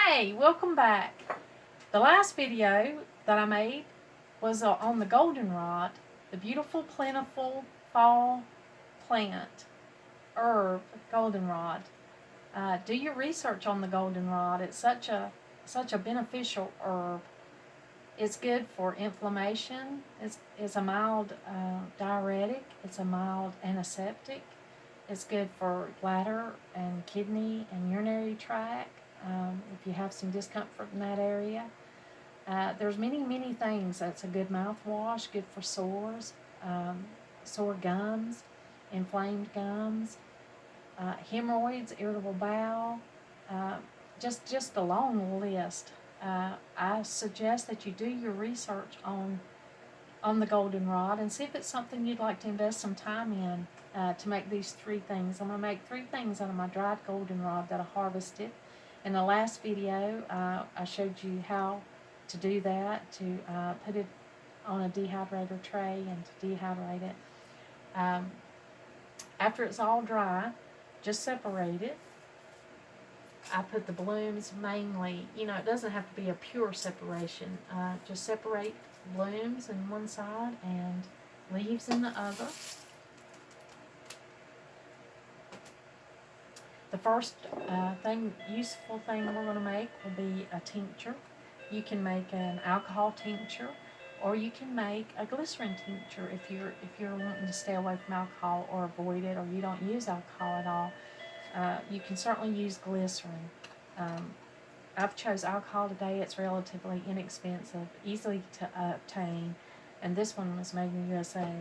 Hey, welcome back. The last video that I made was on the goldenrod, the beautiful, plentiful fall plant, herb, goldenrod. Do your research on the goldenrod. It's such a beneficial herb. It's good for inflammation. It's a mild diuretic. It's a mild antiseptic. It's good for bladder and kidney and urinary tract. If you have some discomfort in that area, there's many things. That's a good mouthwash, good for sores, sore gums, inflamed gums, hemorrhoids, irritable bowel, uh, just a long list. I suggest that you do your research on the goldenrod and see if it's something you'd like to invest some time in to make these three things. I'm going to make three things out of my dried goldenrod that I harvested. In the last video, I showed you how to do that, to put it on a dehydrator tray and to dehydrate it. After it's all dry, just separate it. I put the blooms mainly, it doesn't have to be a pure separation. Just separate blooms in one side and leaves in the other. The first useful thing we're going to make will be a tincture. You can make an alcohol tincture, or you can make a glycerin tincture if you're wanting to stay away from alcohol or avoid it, or you don't use alcohol at all. You can certainly use glycerin. I've chose alcohol today. It's relatively inexpensive, easily to obtain, and this one was made in the USA.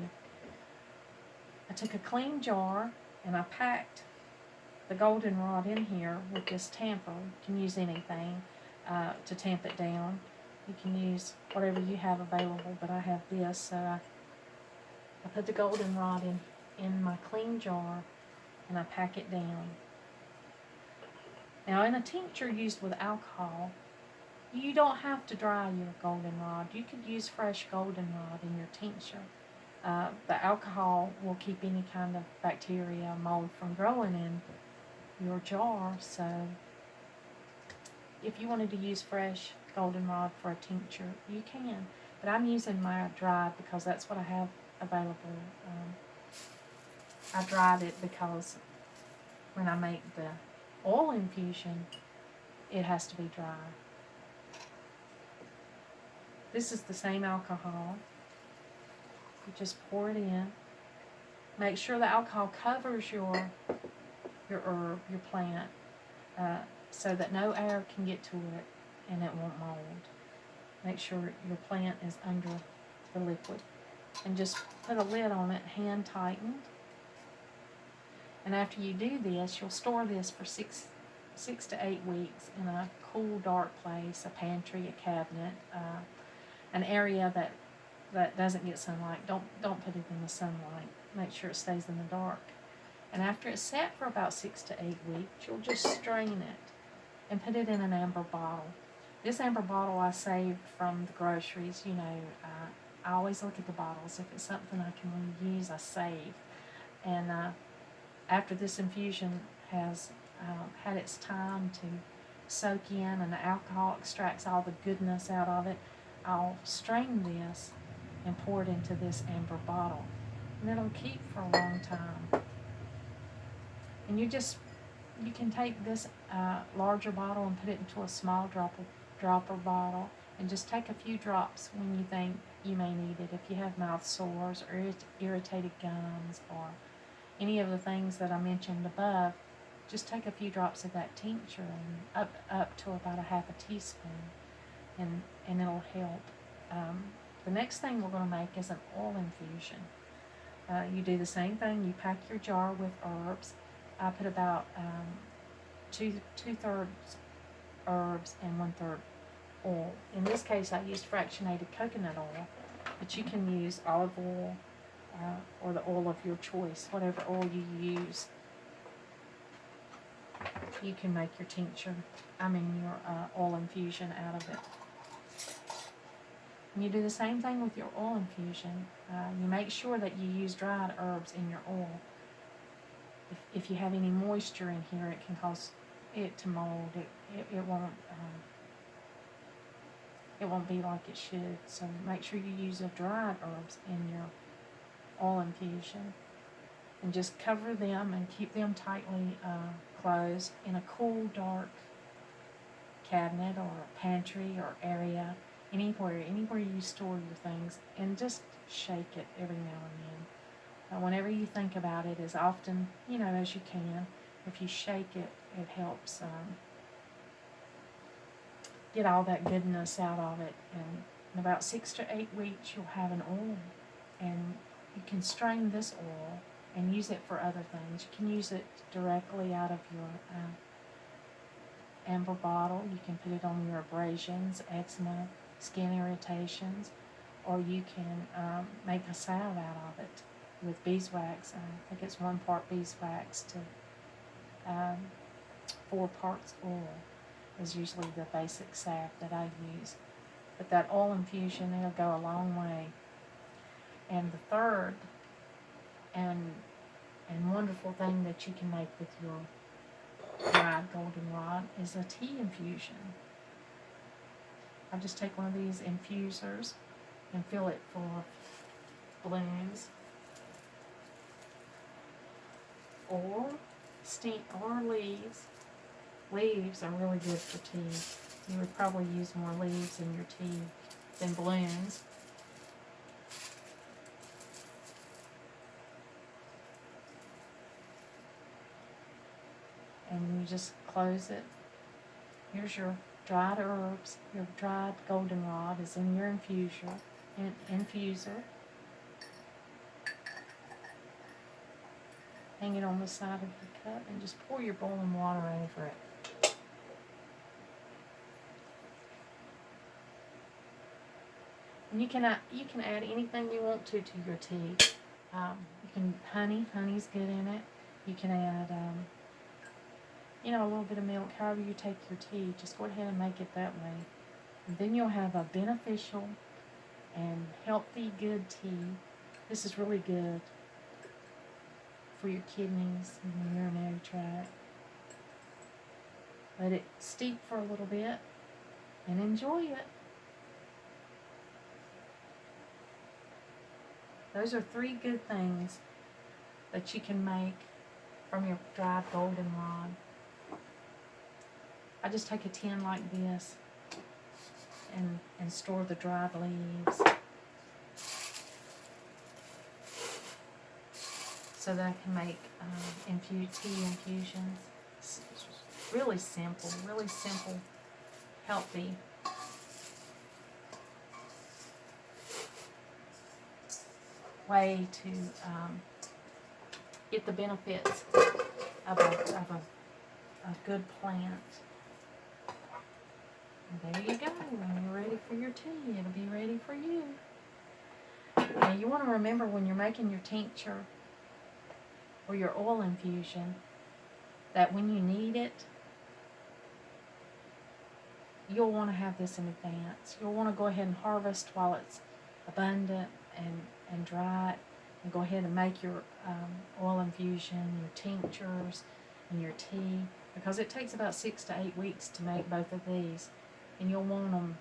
I took a clean jar and I packed the goldenrod in here with this tamper. You can use anything to tamp it down. You can use whatever you have available, but I have this, so I put the goldenrod in my clean jar and I pack it down. Now, in a tincture used with alcohol, you don't have to dry your goldenrod. You could use fresh goldenrod in your tincture. The alcohol will keep any kind of bacteria, mold from growing in your jar. So if you wanted to use fresh goldenrod for a tincture, you can. But I'm using my dried because that's what I have available. I dried it because when I make the oil infusion, it has to be dry. This is the same alcohol. You just pour it in. Make sure the alcohol covers your herb, your plant, so that no air can get to it and it won't mold. Make sure your plant is under the liquid. And just put a lid on it, hand tightened. And after you do this, you'll store this for six to 8 weeks in a cool, dark place, a pantry, a cabinet, an area that doesn't get sunlight. Don't put it in the sunlight. Make sure it stays in the dark. And after it's set for about 6 to 8 weeks, you'll just strain it and put it in an amber bottle. This amber bottle I saved from the groceries. I always look at the bottles. If it's something I can reuse, I save. And after this infusion has had its time to soak in and the alcohol extracts all the goodness out of it, I'll strain this and pour it into this amber bottle. And it'll keep for a long time. And you can take this larger bottle and put it into a small dropper bottle and just take a few drops when you think you may need it. If you have mouth sores or irritated gums or any of the things that I mentioned above, just take a few drops of that tincture and up to about a half a teaspoon, and it'll help. The next thing we're going to make is an oil infusion. You do the same thing. You pack your jar with herbs. I put about two-thirds herbs and 1/3 oil. In this case, I used fractionated coconut oil, but you can use olive oil or the oil of your choice, whatever oil you use. You can make your your oil infusion out of it. And you do the same thing with your oil infusion. You make sure that you use dried herbs in your oil. If you have any moisture in here, it can cause it to mold. It won't be like it should. So make sure you use the dried herbs in your oil infusion, and just cover them and keep them tightly closed in a cool, dark cabinet or pantry or area, anywhere you store your things, and just shake it every now and then. Whenever you think about it, as often as you can. If you shake it, it helps get all that goodness out of it. And in about 6 to 8 weeks, you'll have an oil, and you can strain this oil and use it for other things. You can use it directly out of your amber bottle. You can put it on your abrasions, eczema, skin irritations, or you can make a salve out of it with beeswax. I think it's 1 part beeswax to 4 parts oil is usually the basic salve that I use. But that oil infusion, it'll go a long way. And the third and wonderful thing that you can make with your dried goldenrod is a tea infusion. I just take one of these infusers and fill it full of blooms or leaves. Leaves are really good for tea. You would probably use more leaves in your tea than blooms. And you just close it. Here's your dried herbs. Your dried goldenrod is in your infuser. Hang it on the side of your cup and just pour your boiling water over it. And you can add anything you want to your tea. You can honey's good in it. You can add a little bit of milk, however you take your tea. Just go ahead and make it that way. And then you'll have a beneficial and healthy, good tea. This is really good for your kidneys and your urinary tract. Let it steep for a little bit and enjoy it. Those are 3 good things that you can make from your dried goldenrod. I just take a tin like this and store the dried leaves so that I can make tea infusions. It's really simple, healthy. Way to get the benefits of a good plant. And there you go. When you're ready for your tea, it'll be ready for you. Now you want to remember when you're making your tincture or your oil infusion that when you need it, you'll want to have this in advance. You'll want to go ahead and harvest while it's abundant and dry it, and go ahead and make your oil infusion, your tinctures, and your tea, because it takes about 6 to 8 weeks to make both of these, and you'll want them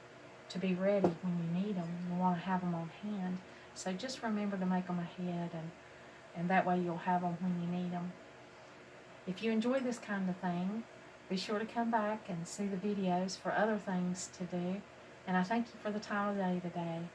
to be ready when you need them. You'll want to have them on hand. So just remember to make them ahead, and that way you'll have them when you need them. If you enjoy this kind of thing, be sure to come back and see the videos for other things to do. And I thank you for the time of day today.